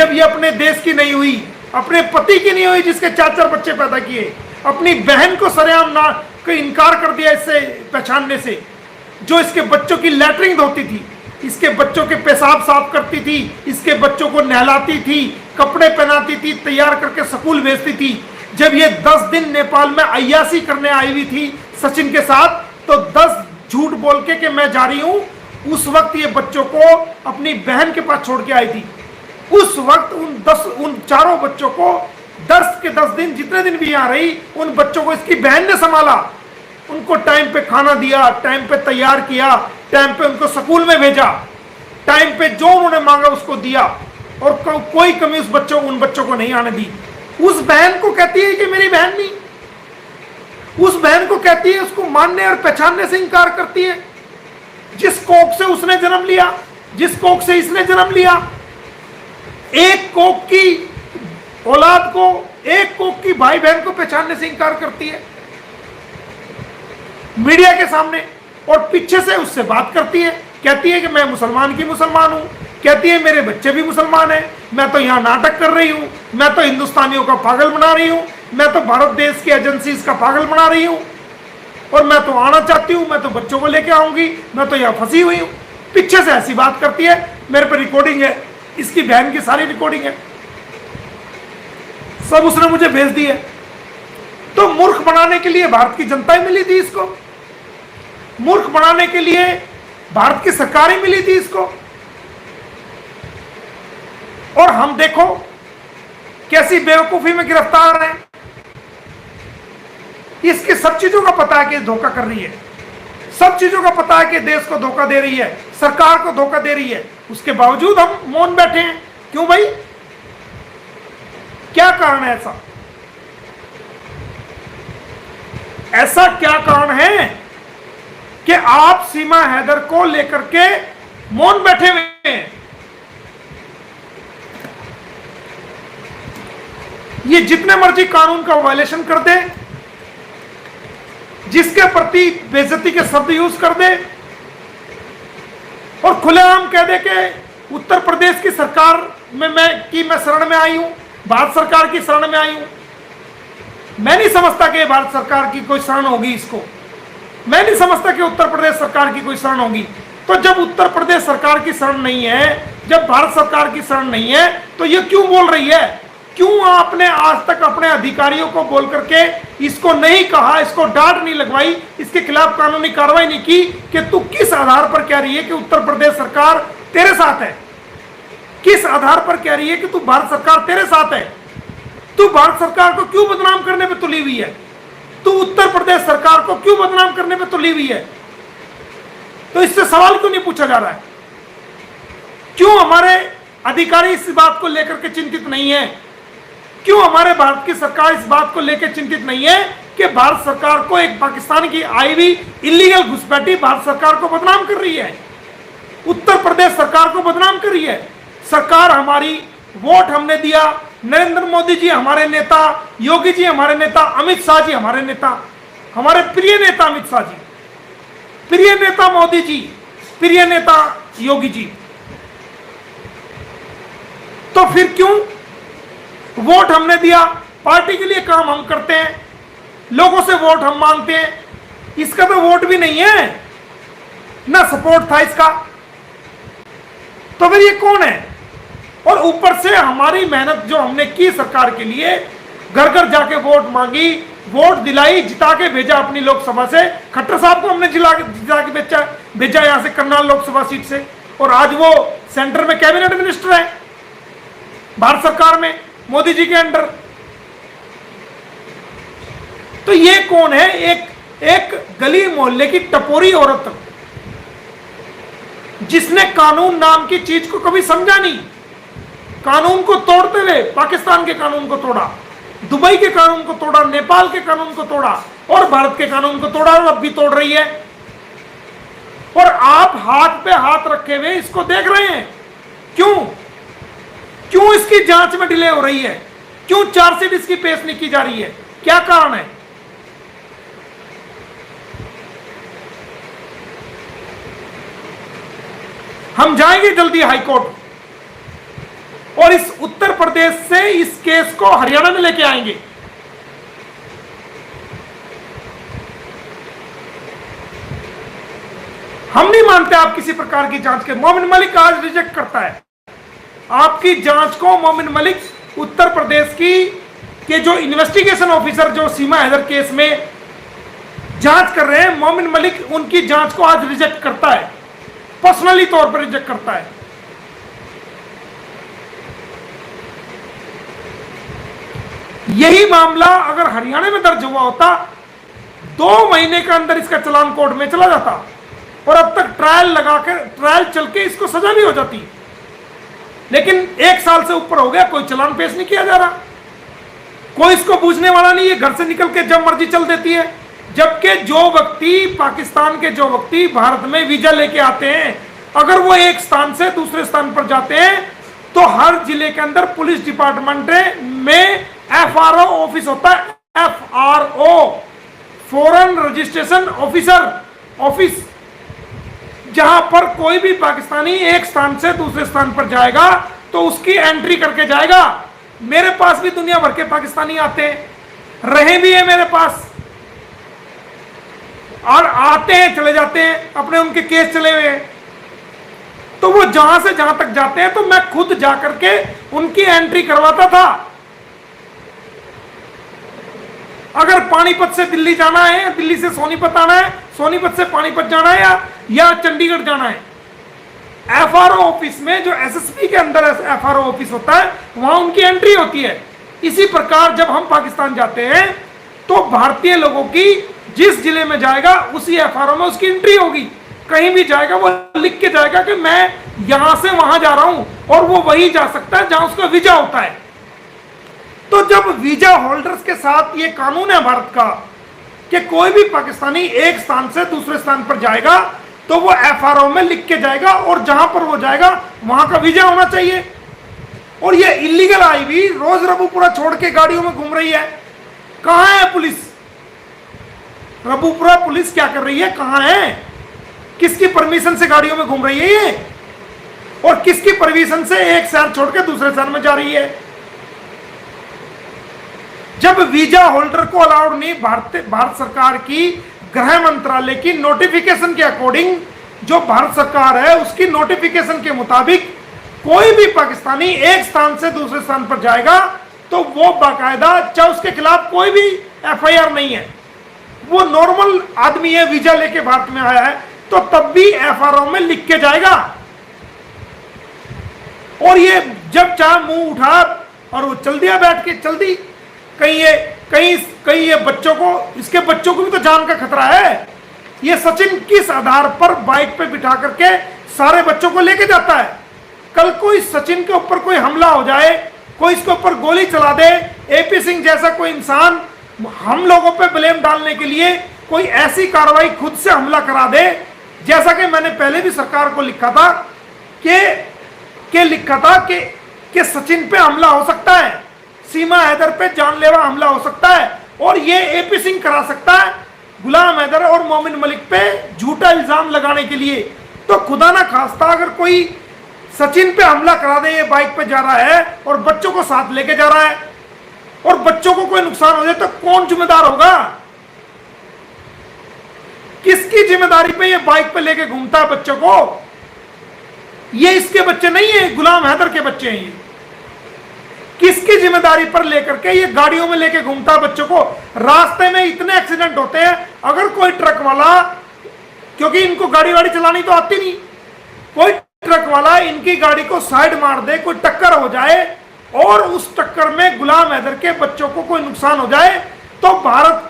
जब ये अपने देश की नहीं हुई, अपने पति की नहीं हुई जिसके 4-4 बच्चे पैदा किए, अपनी बहन को सरेआम ना को इनकार कर दिया इससे पहचानने से, जो इसके बच्चों की लैटरिन धोती थी, इसके बच्चों के पेशाब साफ करती थी, इसके बच्चों को नहलाती थी, कपड़े पहनाती थी, तैयार करके स्कूल भेजती थी। जब ये 10 दिन नेपाल में अय्याशी करने आई हुई थी सचिन के साथ, तो 10 झूठ बोल के कि मैं जा रही हूं, उस वक्त ये बच्चों को अपनी बहन के पास छोड़ के आई थी। उस वक्त उन चारों बच्चों को 10 के 10 दिन, जितने दिन भी यहां रही, उन बच्चों को इसकी बहन ने संभाला, उनको टाइम पे खाना दिया, टाइम पे तैयार किया, टाइम पे उनको स्कूल में भेजा, टाइम पे जो उन्होंने मांगा उसको दिया, और कोई कमी उन बच्चों को नहीं आने दी। उस बहन को कहती है कि मेरी बहन नहीं, उस बहन को कहती है, उसको मानने और पहचानने से इंकार करती है। जिस कोख से उसने जन्म लिया, जिस कोख से इसने जन्म लिया, एक कोख की औलाद को, एक कोख की भाई बहन को पहचानने से इंकार करती है मीडिया के सामने, और पीछे से उससे बात करती है, कहती है कि मैं मुसलमान की मुसलमान हूं, कहती है मेरे बच्चे भी मुसलमान हैं, मैं तो यहां नाटक कर रही हूं, मैं तो हिंदुस्तानियों का पागल बना रही हूं, मैं तो भारत देश की एजेंसीज का पागल बना रही हूं, और मैं तो आना चाहती हूं, मैं तो बच्चों को लेके आऊंगी, मैं तो यहां फंसी हुई हूं। पीछे से ऐसी बात करती है। मेरे पर रिकॉर्डिंग है, इसकी बहन की सारी रिकॉर्डिंग है, सब उसने मुझे भेज दी है। तो मूर्ख बनाने के लिए भारत की जनता ही मिली थी इसको, मूर्ख बनाने के लिए भारत की सरकार ही मिली थी इसको। और हम देखो कैसी बेवकूफी में गिरफ्तार है। इसके सब चीजों का पता है कि धोखा कर रही है, सब चीजों का पता है कि देश को धोखा दे रही है, सरकार को धोखा दे रही है, उसके बावजूद हम मौन बैठे हैं। क्यों भाई, क्या कारण है ऐसा? ऐसा क्या कारण है कि आप सीमा हैदर को लेकर के मौन बैठे हुए हैं? ये जितने मर्जी कानून का वायलेशन कर दे, जिसके प्रति बेइज्जती के शब्द यूज कर दे, और खुलेआम कह दे कि उत्तर प्रदेश की सरकार में मैं शरण में आई हूं, भारत सरकार की शरण में आई हूं। मैं नहीं समझता कि भारत सरकार की कोई शरण होगी इसको, मैं नहीं समझता कि उत्तर प्रदेश सरकार की कोई शरण होगी। तो जब उत्तर प्रदेश सरकार की शरण नहीं है, जब भारत सरकार की शरण नहीं है, तो ये क्यों बोल रही है? क्यों आपने आज तक अपने अधिकारियों को बोल करके इसको नहीं कहा, इसको डांट नहीं लगवाई, इसके खिलाफ कानूनी कार्रवाई नहीं की कि तू किस आधार पर कह रही है कि उत्तर प्रदेश सरकार तेरे साथ है? किस आधार पर कह रही है कि तू भारत सरकार तेरे साथ है? तू भारत सरकार को क्यों बदनाम करने पे तुली हुई है? तू उत्तर प्रदेश सरकार को क्यों बदनाम करने पे तुली हुई है? तो इससे सवाल क्यों नहीं पूछा जा रहा है? क्यों हमारे अधिकारी इस बात को लेकर के चिंतित नहीं है? क्यों हमारे भारत की सरकार इस बात को लेकर चिंतित नहीं है कि भारत सरकार को, एक पाकिस्तान की आई हुई इलीगल घुसपैठी भारत सरकार को बदनाम कर रही है, उत्तर प्रदेश सरकार को बदनाम कर रही है? सरकार हमारी, वोट हमने दिया, नरेंद्र मोदी जी हमारे नेता, योगी जी हमारे नेता, अमित शाह जी हमारे नेता, हमारे प्रिय नेता अमित शाह जी, प्रिय नेता मोदी जी, प्रिय नेता योगी जी। तो फिर क्यों वोट हमने दिया, पार्टी के लिए काम हम करते हैं, लोगों से वोट हम मांगते हैं, इसका तो वोट भी नहीं है ना, सपोर्ट था इसका, तो फिर ये कौन है? और ऊपर से हमारी मेहनत जो हमने की सरकार के लिए, घर घर जाके वोट मांगी, वोट दिलाई, जिता के भेजा अपनी लोकसभा से। खट्टर साहब को हमने जिता के भेजा यहां से, करनाल लोकसभा सीट से, और आज वो सेंटर में कैबिनेट मिनिस्टर है भारत सरकार में, मोदी जी के अंडर। तो ये कौन है? एक गली मोहल्ले की टपोरी औरत, जिसने कानून नाम की चीज को कभी समझा नहीं, कानून को तोड़ते हुए पाकिस्तान के कानून को तोड़ा, दुबई के कानून को तोड़ा, नेपाल के कानून को तोड़ा, और भारत के कानून को तोड़ा, और अब भी तोड़ रही है। और आप हाथ पे हाथ रखे हुए इसको देख रहे हैं। क्यों? क्यों इसकी जांच में डिले हो रही है? क्यों चार्जशीट इसकी पेश नहीं की जा रही है? क्या कारण है? हम जाएंगे जल्दी हाईकोर्ट, और इस उत्तर प्रदेश से इस केस को हरियाणा में लेके आएंगे। हम नहीं मानते आप किसी प्रकार की जांच के। मोमिन मलिक आज रिजेक्ट करता है आपकी जांच को। मोमिन मलिक उत्तर प्रदेश की के जो इन्वेस्टिगेशन ऑफिसर जो सीमा हैदर केस में जांच कर रहे हैं, मोमिन मलिक उनकी जांच को आज रिजेक्ट करता है, पर्सनली तौर पर रिजेक्ट करता है। यही मामला अगर हरियाणा में दर्ज हुआ होता, 2 महीने के अंदर इसका चालान कोर्ट में चला जाता और अब तक ट्रायल चल के इसको सजा भी हो जाती। लेकिन 1 साल से ऊपर हो गया, कोई चालान पेश नहीं किया जा रहा, कोई इसको पूछने वाला नहीं है। घर से निकल के जब मर्जी चल देती है। जबकि जो व्यक्ति पाकिस्तान के जो व्यक्ति भारत में वीजा लेके आते हैं, अगर वो एक स्थान से दूसरे स्थान पर जाते हैं तो हर जिले के अंदर पुलिस डिपार्टमेंट में FRO ऑफिस होता है। FRO, foreign registration officer office, जहां पर कोई भी पाकिस्तानी एक स्थान से दूसरे स्थान पर जाएगा तो उसकी एंट्री करके जाएगा। मेरे पास भी दुनिया भर के पाकिस्तानी आते हैं, रहे भी है मेरे पास, और आते हैं चले जाते हैं, अपने उनके केस चले हुए हैं। तो वो जहां से जहां तक जाते हैं तो मैं खुद जाकर के उनकी एंट्री करवाता था। अगर पानीपत से दिल्ली जाना है, दिल्ली से सोनीपत आना है, सोनीपत से पानीपत जाना है, या चंडीगढ़ जाना है, FRO ऑफिस में जो SSP के अंदर FRO ऑफिस होता है वहां उनकी एंट्री होती है। इसी प्रकार जब हम पाकिस्तान जाते हैं तो भारतीय लोगों की जिस जिले में जाएगा उसी FRO में उसकी एंट्री होगी। कहीं भी जाएगा वो लिख के जाएगा कि मैं यहां से वहां जा रहा हूं, और वो वही जा सकता है जहां उसका वीजा होता है। तो जब वीजा होल्डर्स के साथ ये कानून है भारत का कि कोई भी पाकिस्तानी एक स्थान से दूसरे स्थान पर जाएगा तो वो FRO में लिख के जाएगा, और जहां पर वो जाएगा वहां का वीजा होना चाहिए। और ये इलीगल आई भी रोज रबूपुरा छोड़ के गाड़ियों में घूम रही है। कहां है पुलिस? रबूपुरा पुलिस क्या कर रही है? कहां है? किसकी परमिशन से गाड़ियों में घूम रही है ये? और किसकी परमिशन से एक शहर छोड़ के दूसरे शहर में जा रही है? जब वीजा होल्डर को अलाउड नहीं, भारत सरकार की गृह मंत्रालय की नोटिफिकेशन के अकॉर्डिंग, जो भारत सरकार है उसकी नोटिफिकेशन के मुताबिक कोई भी पाकिस्तानी एक स्थान से दूसरे स्थान पर जाएगा तो वो बाकायदा, चाहे उसके खिलाफ कोई भी FIR नहीं है, वो नॉर्मल आदमी है, वीजा लेके भारत में आया है, तो तब भी FRO में लिख के जाएगा। और ये जब चाहे मुंह उठा और वो चल दिया, बैठ के चल दी। कहीं ये बच्चों को, इसके बच्चों को भी तो जान का खतरा है। ये सचिन किस आधार पर बाइक पे बिठा करके सारे बच्चों को लेके जाता है? कल कोई सचिन के ऊपर कोई हमला हो जाए, कोई इसके ऊपर गोली चला दे, AP सिंह जैसा कोई इंसान हम लोगों पे ब्लेम डालने के लिए कोई ऐसी कार्रवाई खुद से हमला करा दे, जैसा कि मैंने पहले भी सरकार को लिखा था कि सचिन पे हमला हो सकता है, सीमा हैदर पे जानलेवा हमला हो सकता है, और ये AP सिंह करा सकता है गुलाम हैदर और मोमिन मलिक पे झूठा इल्जाम लगाने के लिए। तो खुदा ना खास्ता अगर कोई सचिन पे हमला करा दे, ये बाइक पे जा रहा है और बच्चों को साथ लेके जा रहा है, और बच्चों को कोई नुकसान हो जाए तो कौन जिम्मेदार होगा? किसकी जिम्मेदारी पे ये बाइक पे लेके घूमता है बच्चों को? ये इसके बच्चे नहीं है, गुलाम हैदर के बच्चे हैं ये। किसकी जिम्मेदारी पर लेकर के ये गाड़ियों में लेके घूमता है बच्चों को? रास्ते में इतने एक्सीडेंट होते हैं, अगर कोई ट्रक वाला, क्योंकि इनको गाड़ी वाड़ी चलानी तो आती नहीं, कोई ट्रक वाला इनकी गाड़ी को साइड मार दे, कोई टक्कर हो जाए और उस टक्कर में गुलाम हैदर के बच्चों को कोई नुकसान हो जाए, तो भारत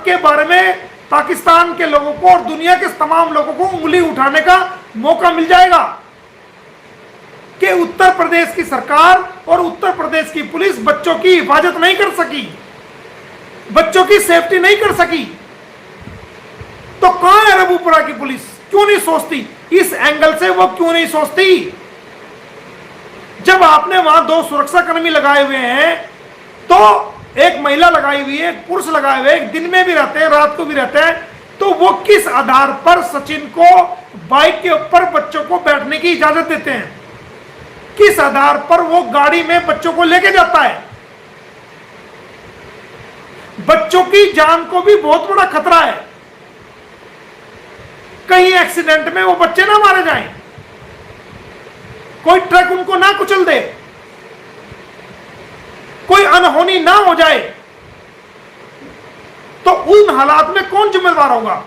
के बारे में पाकिस्तान के लोगों को और दुनिया के तमाम लोगों को उंगली उठाने का मौका मिल जाएगा कि उत्तर प्रदेश की सरकार और उत्तर प्रदेश की पुलिस बच्चों की हिफाजत नहीं कर सकी, बच्चों की सेफ्टी नहीं कर सकी। तो कहां है रबूपुरा की पुलिस? क्यों नहीं सोचती? इस एंगल से वो क्यों नहीं सोचती? जब आपने वहां 2 सुरक्षा कर्मी लगाए हुए हैं, तो एक महिला लगाई हुई है, एक पुरुष लगाए हुए, एक दिन में भी रहते हैं, रात को भी रहते हैं, तो वो किस आधार पर सचिन को बाइक के ऊपर बच्चों को बैठने की इजाजत देते हैं? किस आधार पर वो गाड़ी में बच्चों को लेके जाता है? बच्चों की जान को भी बहुत बड़ा खतरा है, कहीं एक्सीडेंट में वो बच्चे ना मारे जाएं, कोई ट्रक उनको ना कुचल दे, कोई अनहोनी ना हो जाए, तो उन हालात में कौन जिम्मेदार होगा?